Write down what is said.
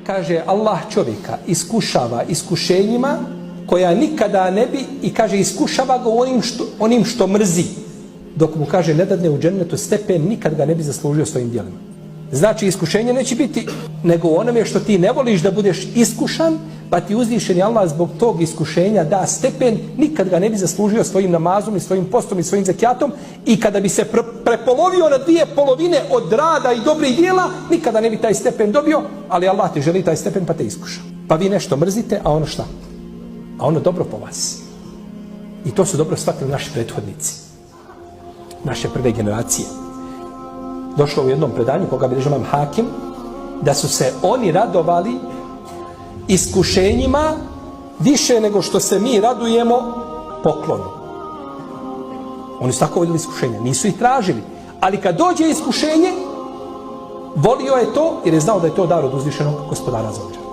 kaže, Allah čovjeka iskušava iskušenjima koja nikada ne bi, i kaže, iskušava ga onim što mrzi. Dok mu kaže, ne dadne u džennetu stepen, nikad ga ne bi zaslužio svojim djelima. Znači, iskušenje neće biti nego onome što ti ne voliš da budeš iskušan, pa ti uzvišeni Allah zbog tog iskušenja da stepen, nikad ga ne bi zaslužio svojim namazom i svojim postom i svojim zekijatom, i kada bi se prepolovio na dvije polovine od rada i dobrih djela, nikada ne bi taj stepen dobio, ali Allah ti želi taj stepen pa te iskuša. Pa vi nešto mrzite, a ono šta? A ono dobro po vas. I to su dobro shvatili naši prethodnici, naše prve generacije. Došlo u jednom predanju koga bilježi imam Hakim, da su se oni radovali iskušenjima više nego što se mi radujemo poklonu. Oni su tako voljeli iskušenja, nisu ih tražili. Ali kad dođe iskušenje, volio je to jer je znao da je to dar od uzvišenog gospodara za ođa.